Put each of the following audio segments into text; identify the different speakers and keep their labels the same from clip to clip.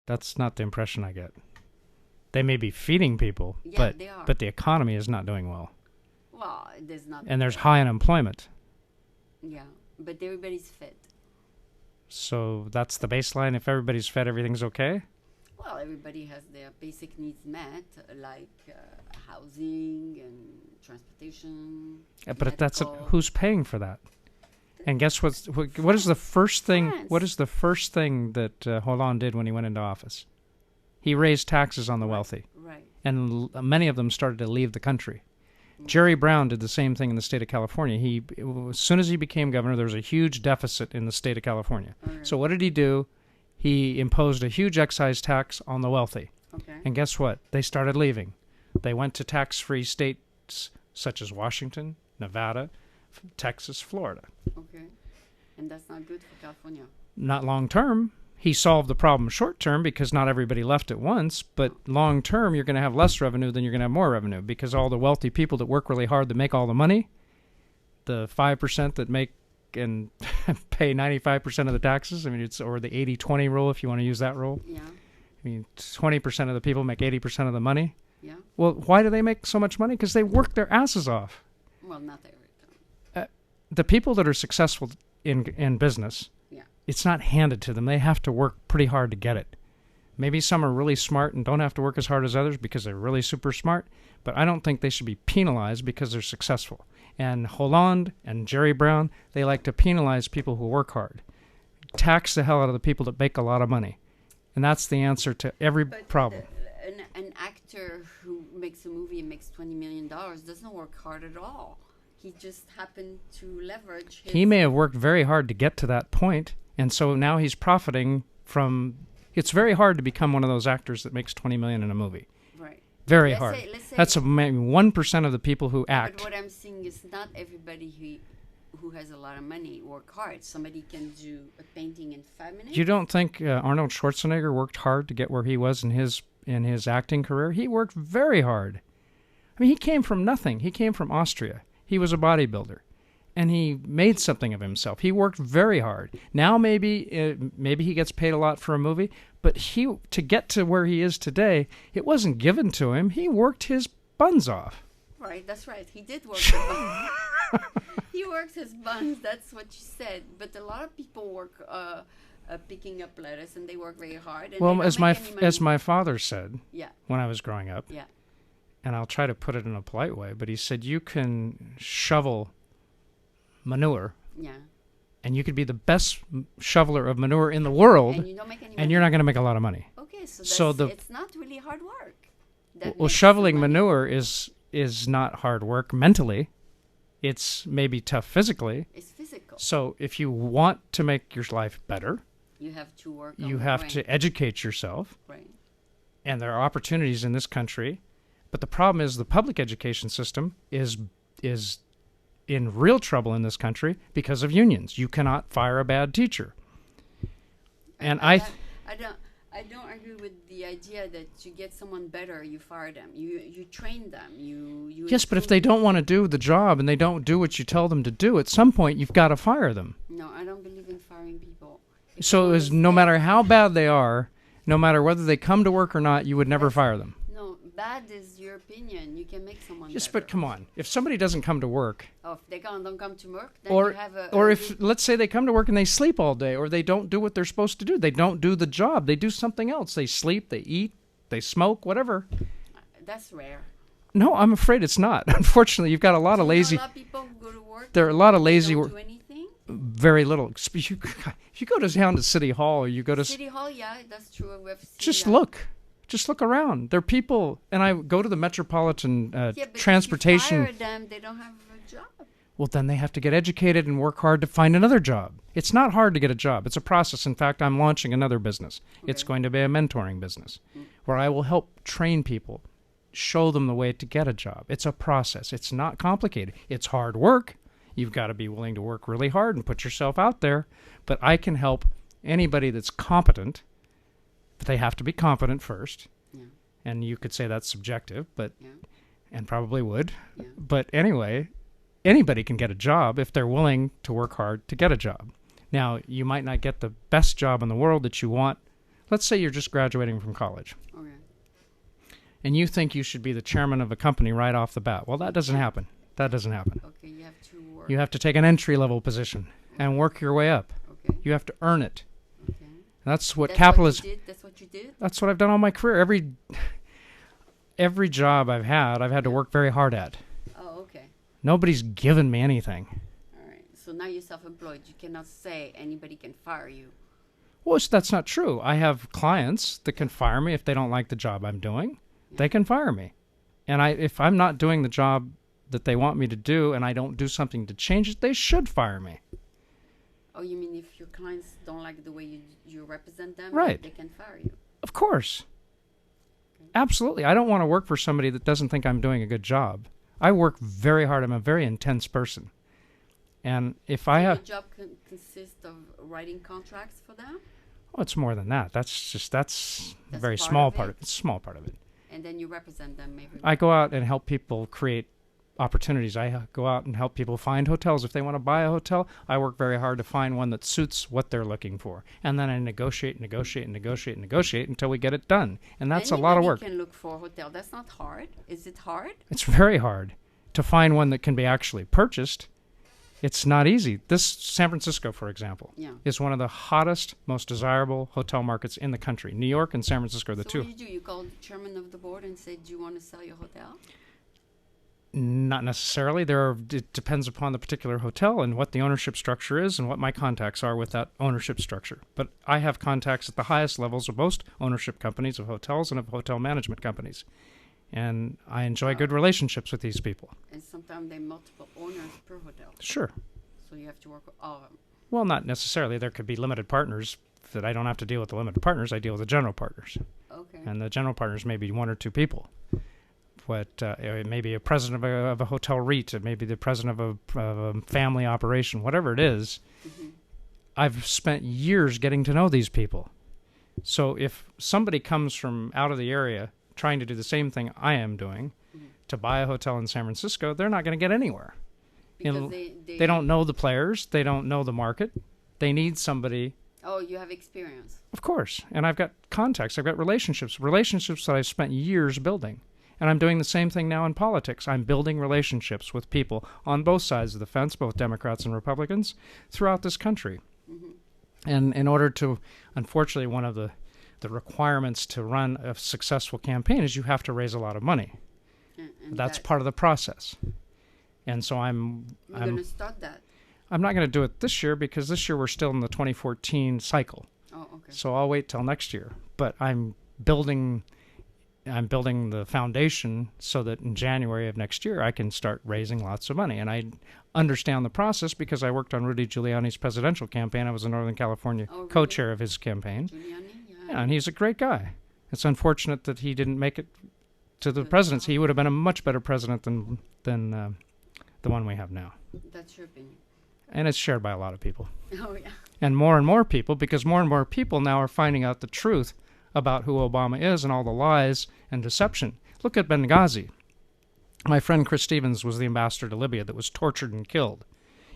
Speaker 1: That's not the impression I get. They may be feeding people,
Speaker 2: Yeah, they are.
Speaker 1: but the economy is not doing well.
Speaker 2: Well, there's not.
Speaker 1: And there's high unemployment.
Speaker 2: Yeah, but everybody's fed.
Speaker 1: So that's the baseline. If everybody's fed, everything's okay?
Speaker 2: Well, everybody has their basic needs met, like housing and transportation.
Speaker 1: Yeah, but that's
Speaker 2: medical.
Speaker 1: who's paying for that? And guess what is the first thing?
Speaker 2: France.
Speaker 1: What is the first thing that Hollande did when he went into office? He raised taxes on the wealthy,
Speaker 2: Right.
Speaker 1: and many of them started to leave the country. Jerry Brown did the same thing in the state of California. As soon as he became governor, there was a huge deficit in the state of California.
Speaker 2: Okay.
Speaker 1: So what did he do? He imposed a huge excise tax on the wealthy.
Speaker 2: Okay.
Speaker 1: And guess what? They started leaving. They went to tax-free states such as Washington, Nevada, Texas, Florida.
Speaker 2: Okay. And that's not good for California.
Speaker 1: Not long term. He solved the problem short term because not everybody left at once, but long term you're going to have less revenue than you're going to have more revenue because all the wealthy people that work really hard that make all the money, the 5% that make and pay 95% of the taxes, I mean or the 80-20 rule if you want to use that rule.
Speaker 2: Yeah.
Speaker 1: I mean 20% of the people make 80% of the money.
Speaker 2: Yeah.
Speaker 1: Well, why do they make so much money? Because they work their asses off.
Speaker 2: Well, not every time.
Speaker 1: The people that are successful in business, it's not handed to them. They have to work pretty hard to get it. Maybe some are really smart and don't have to work as hard as others because they're really super smart, but I don't think they should be penalized because they're successful. And Hollande and Jerry Brown, they like to penalize people who work hard. Tax the hell out of the people that make a lot of money. And that's the answer to every problem.
Speaker 2: An actor who makes a movie and makes $20 million doesn't work hard at all. He just happened to leverage his...
Speaker 1: He may have worked very hard to get to that point, and so now he's profiting from... It's very hard to become one of those actors that makes $20 million in a movie.
Speaker 2: Right.
Speaker 1: Very
Speaker 2: Let's
Speaker 1: hard.
Speaker 2: say
Speaker 1: That's maybe 1% of the people who act.
Speaker 2: But what I'm saying is not everybody who has a lot of money work hard. Somebody can do a painting in 5 minutes.
Speaker 1: You don't think Arnold Schwarzenegger worked hard to get where he was in his acting career? He worked very hard. I mean, he came from nothing. He came from Austria. He was a bodybuilder, and he made something of himself. He worked very hard. Now maybe he gets paid a lot for a movie, but to get to where he is today, it wasn't given to him. He worked his buns off.
Speaker 2: Right, that's right. He did work his buns. He worked his buns. That's what you said. But a lot of people work picking up lettuce, and they work very hard. And
Speaker 1: Well, as my father said,
Speaker 2: yeah,
Speaker 1: when I was growing up,
Speaker 2: yeah,
Speaker 1: and I'll try to put it in a polite way, but he said you can shovel manure,
Speaker 2: yeah,
Speaker 1: and you could be the best shoveler of manure in the world,
Speaker 2: and you don't make any money.
Speaker 1: and you're not going to make a lot of money.
Speaker 2: Okay, so it's not really hard work.
Speaker 1: Well, shoveling manure is not hard work mentally. It's maybe tough physically.
Speaker 2: It's physical.
Speaker 1: So if you want to make your life better,
Speaker 2: you have to work.
Speaker 1: you have to educate yourself.
Speaker 2: Right.
Speaker 1: And there are opportunities in this country, but the problem is the public education system is in real trouble in this country because of unions. You cannot fire a bad teacher. And I
Speaker 2: don't agree with the idea that to get someone better, you fire them. You train them. You
Speaker 1: Yes, but if they don't want to do the job and they don't do what you tell them to do, at some point you've got to fire them.
Speaker 2: No, I don't believe in firing people.
Speaker 1: So is no matter how bad they are, no matter whether they come to work or not, you would never fire them.
Speaker 2: No, bad is your opinion. You can make someone
Speaker 1: Yes,
Speaker 2: better.
Speaker 1: but come on. If somebody doesn't come to work,
Speaker 2: Oh, if they don't come to work, then
Speaker 1: or
Speaker 2: you have
Speaker 1: if let's say they come to work and they sleep all day, or they don't do what they're supposed to do, they don't do the job, they do something else, they sleep, they eat, they smoke, whatever.
Speaker 2: That's rare.
Speaker 1: No, I'm afraid it's not. Unfortunately, you've got a lot of lazy.
Speaker 2: A lot of people who go to work.
Speaker 1: There are a lot of lazy.
Speaker 2: Don't do anything.
Speaker 1: Very little. If you go down to City Hall, or you go to
Speaker 2: City Hall, yeah, that's true. We have
Speaker 1: just look. Just look around. There are people, and I go to the Metropolitan Transportation.
Speaker 2: If you fire them, they don't have a job.
Speaker 1: Well, then they have to get educated and work hard to find another job. It's not hard to get a job. It's a process. In fact, I'm launching another business. Okay. It's going to be a mentoring business where I will help train people, show them the way to get a job. It's a process. It's not complicated. It's hard work. You've got to be willing to work really hard and put yourself out there. But I can help anybody that's competent. But they have to be competent first. Yeah. And you could say that's subjective, but and probably would. Yeah. But anyway, anybody can get a job if they're willing to work hard to get a job. Now, you might not get the best job in the world that you want, Let's say you're just graduating from college.
Speaker 2: Okay.
Speaker 1: And you think you should be the chairman of a company right off the bat. Well, that doesn't happen. That doesn't happen.
Speaker 2: Okay, you have to work.
Speaker 1: You have to take an entry-level position and work your way up.
Speaker 2: Okay.
Speaker 1: You have to earn it.
Speaker 2: Okay.
Speaker 1: That's what
Speaker 2: That's
Speaker 1: capitalism...
Speaker 2: What you did? That's what you did?
Speaker 1: That's what I've done all my career. Every job I've had to work very hard at.
Speaker 2: Oh, okay.
Speaker 1: Nobody's given me anything.
Speaker 2: All right. So now you're self-employed. You cannot say anybody can fire you.
Speaker 1: Well, that's not true. I have clients that can fire me if they don't like the job I'm doing. Yeah. They can fire me. And if I'm not doing the job that they want me to do and I don't do something to change it, they should fire me.
Speaker 2: Oh, you mean if your clients don't like the way you represent them,
Speaker 1: right,
Speaker 2: they can fire you?
Speaker 1: Of course. Okay. Absolutely. I don't want to work for somebody that doesn't think I'm doing a good job. I work very hard. I'm a very intense person. And if I have...
Speaker 2: your job consists of writing contracts for them?
Speaker 1: Oh, it's more than that. That's a very small part of it. It's a small part of it.
Speaker 2: And then you represent them maybe?
Speaker 1: I go out and help people create opportunities. I go out and help people find hotels. If they want to buy a hotel, I work very hard to find one that suits what they're looking for. And then I negotiate until we get it done. And that's a lot of work.
Speaker 2: Anybody can look for a hotel. That's not hard. Is it hard?
Speaker 1: It's very hard to find one that can be actually purchased. It's not easy. This San Francisco, for example, is one of the hottest, most desirable hotel markets in the country. New York and San Francisco are the two.
Speaker 2: So what do? You call the chairman of the board and say, do you want to sell your hotel?
Speaker 1: Not necessarily. It depends upon the particular hotel and what the ownership structure is and what my contacts are with that ownership structure. But I have contacts at the highest levels of most ownership companies of hotels and of hotel management companies. And I enjoy good relationships with these people.
Speaker 2: And sometimes there are multiple owners per hotel.
Speaker 1: Sure.
Speaker 2: So you have to work with all of them.
Speaker 1: Well, not necessarily. There could be limited partners that I don't have to deal with the limited partners. I deal with the general partners.
Speaker 2: Okay.
Speaker 1: And the general partners may be one or two people. It may be a president of a hotel REIT. It may be the president of a family operation. Whatever it is, I've spent years getting to know these people. So if somebody comes from out of the area trying to do the same thing I am doing, to buy a hotel in San Francisco, they're not going to get anywhere.
Speaker 2: Because
Speaker 1: they don't know the players. They don't know the market. They need somebody.
Speaker 2: Oh, you have experience.
Speaker 1: Of course. And I've got contacts. I've got relationships that I've spent years building. And I'm doing the same thing now in politics. I'm building relationships with people on both sides of the fence, both Democrats and Republicans, throughout this country. And in order to, unfortunately, one of the requirements to run a successful campaign is you have to raise a lot of money. And that's part of the process. And so I'm
Speaker 2: going to start that.
Speaker 1: I'm not going to do it this year because this year we're still in the 2014 cycle.
Speaker 2: Oh, okay.
Speaker 1: So I'll wait till next year. But I'm building the foundation so that in January of next year I can start raising lots of money. And I understand the process because I worked on Rudy Giuliani's presidential campaign. I was a Northern California co-chair of his campaign.
Speaker 2: Giuliani?
Speaker 1: Yeah, and he's a great guy. It's unfortunate that he didn't make it to the presidency. He would have been a much better president than the one we have now.
Speaker 2: That's your opinion.
Speaker 1: And it's shared by a lot of people.
Speaker 2: Oh, yeah.
Speaker 1: And more people, because more and more people now are finding out the truth about who Obama is and all the lies and deception. Look at Benghazi. My friend Chris Stevens was the ambassador to Libya that was tortured and killed.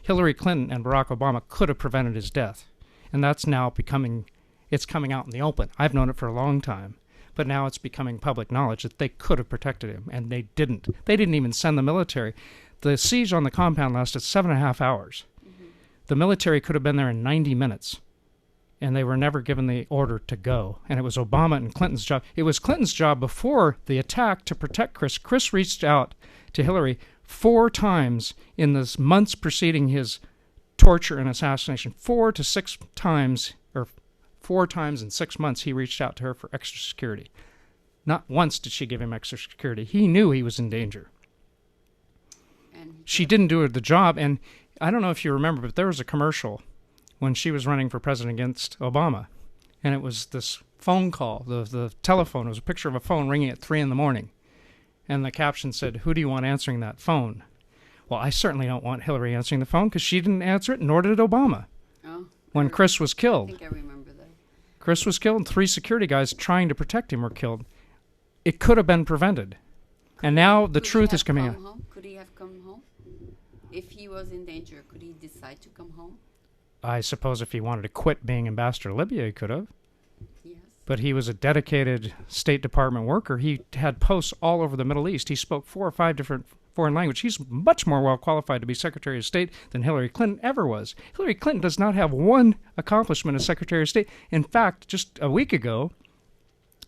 Speaker 1: Hillary Clinton and Barack Obama could have prevented his death. And that's now coming out in the open. I've known it for a long time. But now it's becoming public knowledge that they could have protected him, and they didn't. They didn't even send the military. The siege on the compound lasted 7.5 hours. The military could have been there in 90 minutes, and they were never given the order to go. And it was Obama and Clinton's job. It was Clinton's job before the attack to protect Chris. Chris reached out to Hillary 4 times in the months preceding his torture and assassination. 4 to 6 times, or 4 times in 6 months, he reached out to her for extra security. Not once did she give him extra security. He knew he was in danger. She didn't do the job, and I don't know if you remember, but there was a commercial when she was running for president against Obama, and it was this phone call. The telephone, it was a picture of a phone ringing at 3 in the morning, and the caption said, "Who do you want answering that phone?" Well, I certainly don't want Hillary answering the phone because she didn't answer it, nor did Obama. When Chris was killed.
Speaker 2: I think I remember that.
Speaker 1: Chris was killed, and 3 security guys trying to protect him were killed. It could have been prevented. And now the truth is coming out.
Speaker 2: Could he have come home? If he was in danger, could he decide to come home?
Speaker 1: I suppose if he wanted to quit being ambassador to Libya, he could have.
Speaker 2: Yes.
Speaker 1: but he was a dedicated State Department worker. He had posts all over the Middle East. He spoke 4 or 5 different foreign languages. He's much more well qualified to be Secretary of State than Hillary Clinton ever was. Hillary Clinton does not have one accomplishment as Secretary of State. In fact, just a week ago,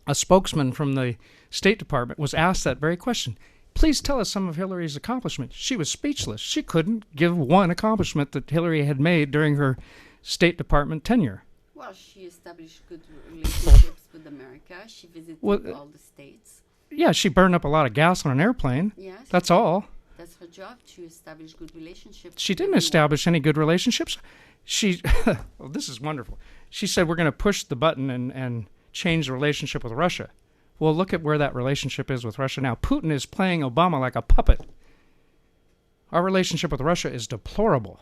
Speaker 1: a spokesman from the State Department was asked that very question. Please tell us some of Hillary's accomplishments. She was speechless. She couldn't give one accomplishment that Hillary had made during her State Department tenure.
Speaker 2: Well, she established good relationships with America. She visited all the states.
Speaker 1: Yeah, she burned up a lot of gas on an airplane.
Speaker 2: Yes.
Speaker 1: That's all.
Speaker 2: That's her job, to establish good relationships.
Speaker 1: She didn't establish any good relationships. She, well, this is wonderful. She said, we're going to push the button and change the relationship with Russia. Well, look at where that relationship is with Russia now. Putin is playing Obama like a puppet. Our relationship with Russia is deplorable.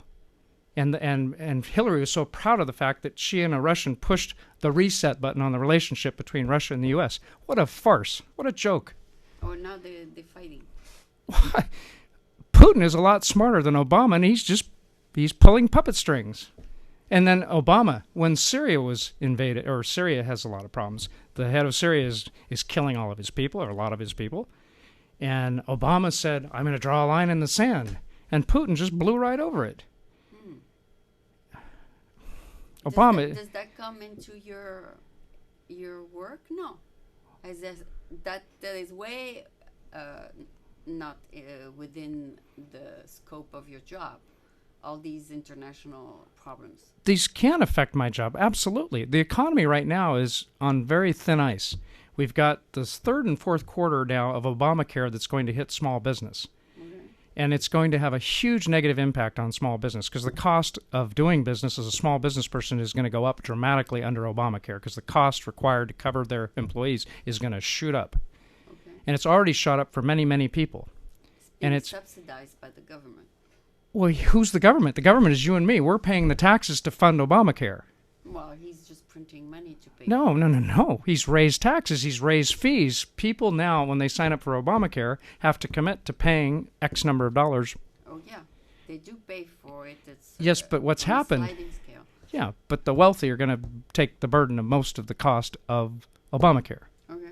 Speaker 1: And Hillary was so proud of the fact that she and a Russian pushed the reset button on the relationship between Russia and the U.S. What a farce. What a joke.
Speaker 2: Oh, now they're fighting.
Speaker 1: Why? Putin is a lot smarter than Obama, and he's pulling puppet strings. And then Obama, when Syria was invaded, or Syria has a lot of problems, the head of Syria is killing all of his people, or a lot of his people. And Obama said, I'm going to draw a line in the sand. And Putin just blew right over it. Obama.
Speaker 2: Does that come into your work? No. That is way not within the scope of your job. All these international problems.
Speaker 1: These can affect my job, absolutely. The economy right now is on very thin ice. We've got this 3rd and 4th quarter now of Obamacare that's going to hit small business. And it's going to have a huge negative impact on small business because the cost of doing business as a small business person is going to go up dramatically under Obamacare because the cost required to cover their employees is going to shoot up. Okay. And it's already shot up for many, many people.
Speaker 2: It's subsidized by the government.
Speaker 1: Well, who's the government? The government is you and me. We're paying the taxes to fund Obamacare.
Speaker 2: Well, he's just printing money to pay.
Speaker 1: No. He's raised taxes. He's raised fees. People now, when they sign up for Obamacare, have to commit to paying X number of dollars.
Speaker 2: Oh, yeah. They do pay for it. It's,
Speaker 1: yes, but what's happened...
Speaker 2: sliding scale.
Speaker 1: Yeah, but the wealthy are going to take the burden of most of the cost of Obamacare.
Speaker 2: Okay.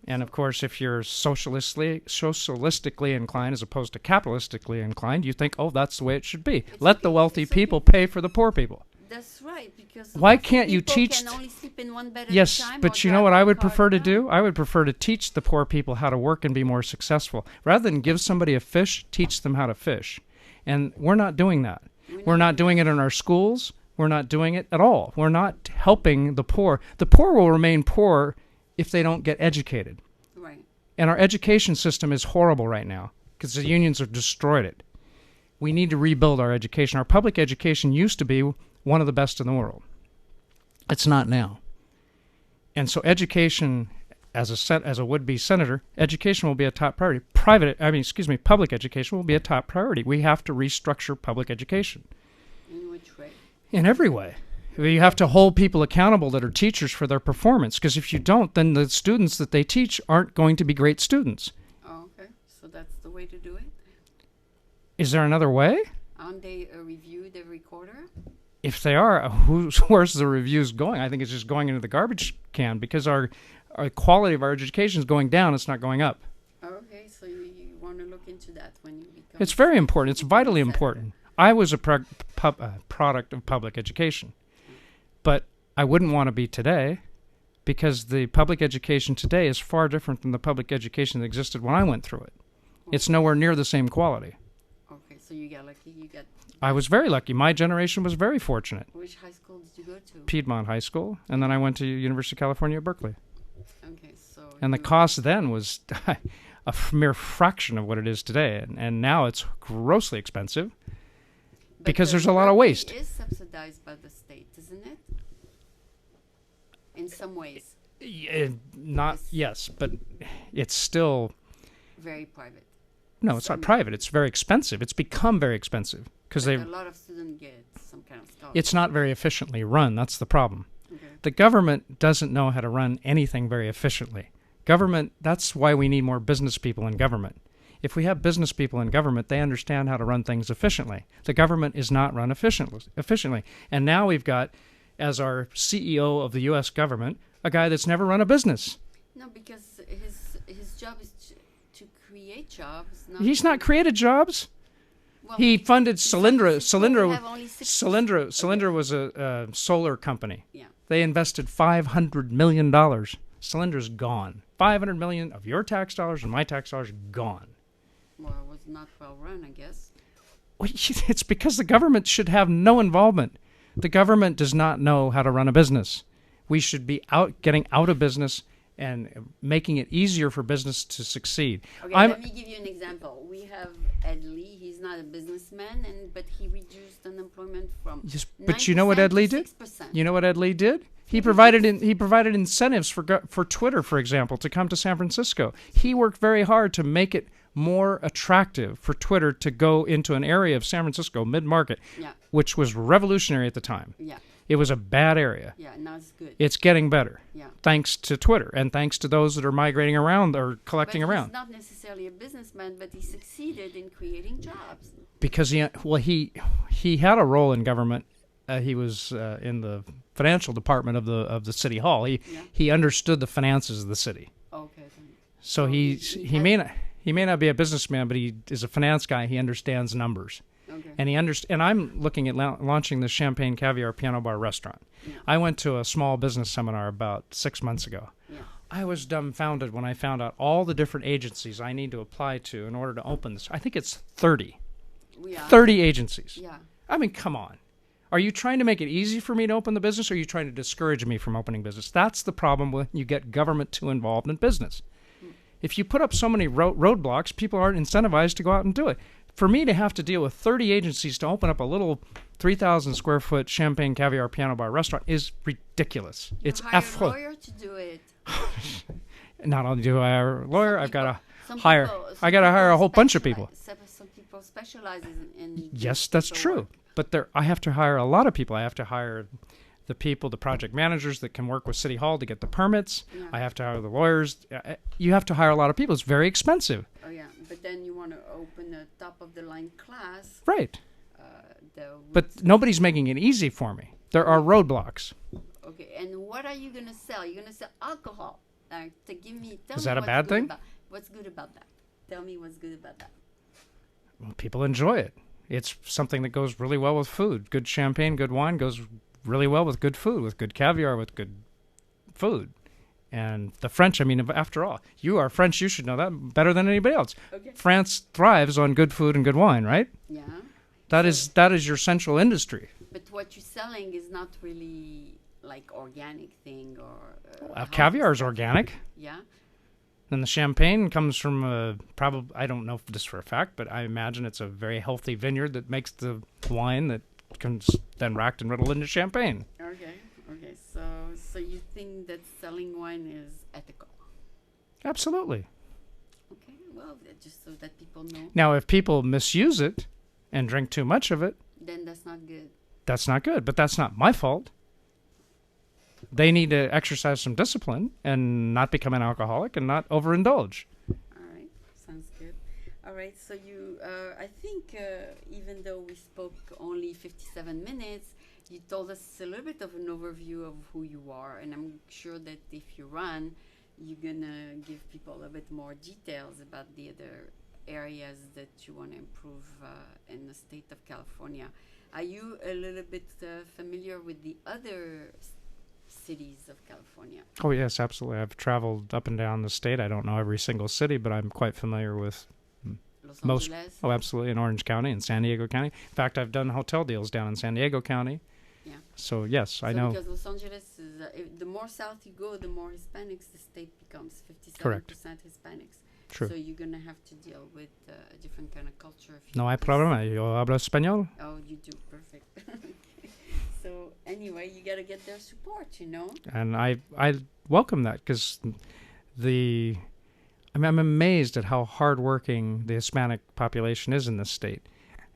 Speaker 1: And, of course, if you're socialistically inclined as opposed to capitalistically inclined, you think, oh, that's the way it should be. Let the wealthy people pay for the poor people.
Speaker 2: That's right, because
Speaker 1: why can't you teach?
Speaker 2: Can only sleep in one bed at
Speaker 1: yes,
Speaker 2: a time,
Speaker 1: but you know what I would prefer to do? I would prefer to teach the poor people how to work and be more successful. Rather than give somebody a fish, teach them how to fish. And we're not doing that. We're not doing it in our schools. We're not doing it at all. We're not helping the poor. The poor will remain poor if they don't get educated.
Speaker 2: Right. And
Speaker 1: our education system is horrible right now because the unions have destroyed it. We need to rebuild our education. Our public education used to be one of the best in the world. It's not now. And so education, as a would-be senator, education will be a top priority. Public education will be a top priority. We have to restructure public education.
Speaker 2: In which way?
Speaker 1: In every way. You have to hold people accountable that are teachers for their performance, because if you don't, then the students that they teach aren't going to be great students.
Speaker 2: Oh, okay. So that's the way to do it?
Speaker 1: Is there another way?
Speaker 2: Aren't they reviewed every quarter?
Speaker 1: If they are, where's the reviews going? I think it's just going into the garbage can because our quality of our education is going down. It's not going up.
Speaker 2: Okay, so you want to look into that when you become...
Speaker 1: It's very important. It's vitally important. I was a product of public education, but I wouldn't want to be today because the public education today is far different than the public education that existed when I went through it. Okay. It's nowhere near the same quality.
Speaker 2: Okay, so you got lucky.
Speaker 1: I was very lucky. My generation was very fortunate.
Speaker 2: Which high school did you go to?
Speaker 1: Piedmont High School, and then I went to University of California at Berkeley.
Speaker 2: Okay, so...
Speaker 1: And the cost then was a mere fraction of what it is today, and now it's grossly expensive because there's a lot of waste.
Speaker 2: It is subsidized by the state, isn't it? In some ways.
Speaker 1: Yes, but it's still...
Speaker 2: Very private.
Speaker 1: No, it's not private. It's very expensive. It's become very expensive because
Speaker 2: a lot of students get some kind of scholarship.
Speaker 1: It's not very efficiently run. That's the problem.
Speaker 2: Okay.
Speaker 1: The government doesn't know how to run anything very efficiently. That's why we need more business people in government. If we have business people in government, they understand how to run things efficiently. The government is not run efficiently. And now we've got, as our CEO of the U.S. government, a guy that's never run a business.
Speaker 2: No, because his job is to create jobs.
Speaker 1: He's not created jobs.
Speaker 2: Well,
Speaker 1: He funded Solyndra.
Speaker 2: Okay.
Speaker 1: Solyndra was a solar company.
Speaker 2: Yeah.
Speaker 1: They invested $500 million. Solyndra's gone. $500 million of your tax dollars and my tax dollars gone.
Speaker 2: Well, it was not well run, I guess.
Speaker 1: Well, it's because the government should have no involvement. The government does not know how to run a business. We should be getting out of business and making it easier for business to succeed.
Speaker 2: Okay, let me give you an example. We have Ed Lee. He's not a businessman, but he reduced unemployment from
Speaker 1: but you know what Ed Lee did?
Speaker 2: 6%.
Speaker 1: You know what Ed Lee did? He provided incentives for Twitter, for example, to come to San Francisco. He worked very hard to make it more attractive for Twitter to go into an area of San Francisco, mid-market, which was revolutionary at the time.
Speaker 2: Yeah.
Speaker 1: It was a bad area.
Speaker 2: Yeah, now it's good.
Speaker 1: It's getting better.
Speaker 2: Yeah.
Speaker 1: Thanks to Twitter and thanks to those that are migrating around or collecting
Speaker 2: but
Speaker 1: around.
Speaker 2: He's not necessarily a businessman, but he succeeded in creating jobs.
Speaker 1: Because he had a role in government. He was in the financial department of the city hall. He understood the finances of the city.
Speaker 2: Okay.
Speaker 1: So he may not be a businessman, but he is a finance guy. He understands numbers.
Speaker 2: Okay.
Speaker 1: And I'm looking at launching the Champagne Caviar Piano Bar restaurant.
Speaker 2: Yeah.
Speaker 1: I went to a small business seminar about 6 months ago.
Speaker 2: Yeah.
Speaker 1: I was dumbfounded when I found out all the different agencies I need to apply to in order to open this. I think it's 30.
Speaker 2: Yeah.
Speaker 1: 30 agencies.
Speaker 2: Yeah.
Speaker 1: I mean, come on. Are you trying to make it easy for me to open the business, or are you trying to discourage me from opening business? That's the problem when you get government too involved in business. If you put up so many roadblocks, people aren't incentivized to go out and do it. For me to have to deal with 30 agencies to open up a little 3,000 square foot Champagne Caviar Piano Bar restaurant is ridiculous. It's affreux.
Speaker 2: Hire a lawyer to do it.
Speaker 1: Not only do I hire a lawyer, I've got to hire a whole bunch of people.
Speaker 2: Some people specialize in
Speaker 1: Yes, that's true. But I have to hire a lot of people. I have to hire the project managers that can work with City Hall to get the permits. Yeah. I have to hire the lawyers. You have to hire a lot of people. It's very expensive.
Speaker 2: Oh, yeah. But then you want to open a top-of-the-line class.
Speaker 1: Right. But nobody's making it easy for me. There are roadblocks.
Speaker 2: Okay. And what are you going to sell? You're going to sell alcohol.
Speaker 1: Is that a bad thing?
Speaker 2: What's good about that? Tell me what's good about that.
Speaker 1: Well, people enjoy it. It's something that goes really well with food. Good champagne, good wine goes really well with good food, with good caviar, with good food. And the French, I mean, after all, you are French, you should know that better than anybody else.
Speaker 2: Okay.
Speaker 1: France thrives on good food and good wine, right?
Speaker 2: Yeah.
Speaker 1: That is your central industry.
Speaker 2: But what you're selling is not really like organic thing or...
Speaker 1: caviar is organic.
Speaker 2: Yeah.
Speaker 1: And the champagne comes from probably, I don't know this for a fact, but I imagine it's a very healthy vineyard that makes the wine that can then racked and riddled into champagne.
Speaker 2: Okay. So you think that selling wine is ethical?
Speaker 1: Absolutely.
Speaker 2: Okay, well, just so that people know.
Speaker 1: Now, if people misuse it and drink too much of it,
Speaker 2: then that's not good.
Speaker 1: That's not good, but that's not my fault. They need to exercise some discipline and not become an alcoholic and not overindulge.
Speaker 2: All right, sounds good. All right, so I think even though we spoke only 57 minutes, you told us a little bit of an overview of who you are, and I'm sure that if you run, you're going to give people a bit more details about the other areas that you want to improve in the state of California. Are you a little bit familiar with the other cities of California?
Speaker 1: Oh, yes, absolutely. I've traveled up and down the state. I don't know every single city, but I'm quite familiar with most.
Speaker 2: Angeles.
Speaker 1: Oh, absolutely. In Orange County and San Diego County. In fact, I've done hotel deals down in San Diego County.
Speaker 2: Yeah.
Speaker 1: So, yes, I know.
Speaker 2: Because Los Angeles is, the more south you go, the more Hispanics the state becomes. 57%
Speaker 1: Correct.
Speaker 2: Hispanics.
Speaker 1: True.
Speaker 2: So you're going to have to deal with a different kind of culture.
Speaker 1: No hay problema. Yo hablo español.
Speaker 2: Oh, you do. Perfect. So anyway, you got to get their support, you know?
Speaker 1: And I welcome that because I'm amazed at how hardworking the Hispanic population is in this state.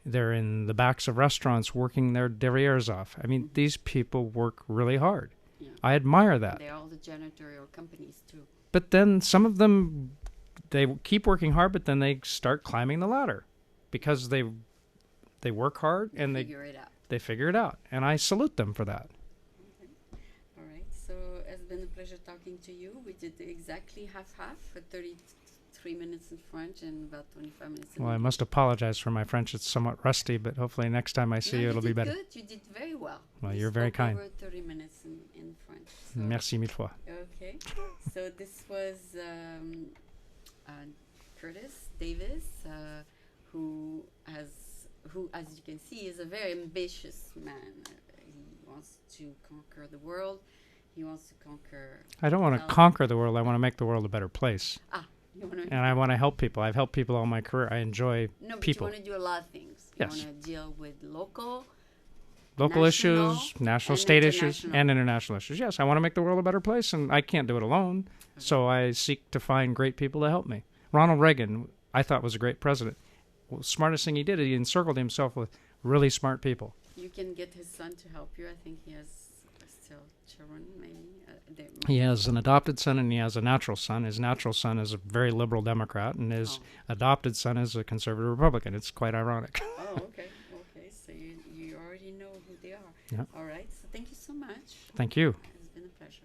Speaker 1: They're in the backs of restaurants working their derrieres off. I mean, these people work really hard.
Speaker 2: Yeah.
Speaker 1: I admire that.
Speaker 2: They're all the janitorial companies, too.
Speaker 1: But then some of them, they keep working hard, but then they start climbing the ladder because they work hard and they
Speaker 2: figure it out.
Speaker 1: They figure it out. And I salute them for that.
Speaker 2: Okay. All right. So it's been a pleasure pleasure talking to you. We did exactly half-half, 33 minutes in French and about 25 minutes in
Speaker 1: Well, I
Speaker 2: English.
Speaker 1: must apologize for my French. It's somewhat rusty, but hopefully next time I see
Speaker 2: No,
Speaker 1: you, it'll be
Speaker 2: did
Speaker 1: better.
Speaker 2: good. You did very well.
Speaker 1: Well,
Speaker 2: You
Speaker 1: you're very
Speaker 2: spoke
Speaker 1: kind.
Speaker 2: over 30 minutes in French. So.
Speaker 1: Merci mille fois.
Speaker 2: Okay. So this was Curtis Davis, who, as you can see, is a very ambitious man. He wants to conquer the world. He wants to conquer.
Speaker 1: I don't want to conquer the world. I want to make the world a better place.
Speaker 2: You want to.
Speaker 1: And I want to help people. I've helped people all my career. I enjoy
Speaker 2: No, but
Speaker 1: people.
Speaker 2: you want to do a lot of things. You
Speaker 1: Yes.
Speaker 2: want to deal with local
Speaker 1: Local
Speaker 2: national,
Speaker 1: issues, national,
Speaker 2: and
Speaker 1: state issues,
Speaker 2: international.
Speaker 1: and international issues. Yes, I want to make the world a better place, and I can't do it alone. So I seek to find great people to help me. Ronald Reagan, I thought, was a great president. Well, the smartest thing he did is he encircled himself with really smart people.
Speaker 2: You can get his son to help you. I think he has still children, maybe.
Speaker 1: He has an adopted son and he has a natural son. His natural son is a very liberal Democrat, and his adopted son is a conservative Republican. It's quite ironic.
Speaker 2: Oh, okay. Okay, so you already know who they are.
Speaker 1: Yeah.
Speaker 2: All right. So thank you so much.
Speaker 1: Thank you.
Speaker 2: It's been a pleasure.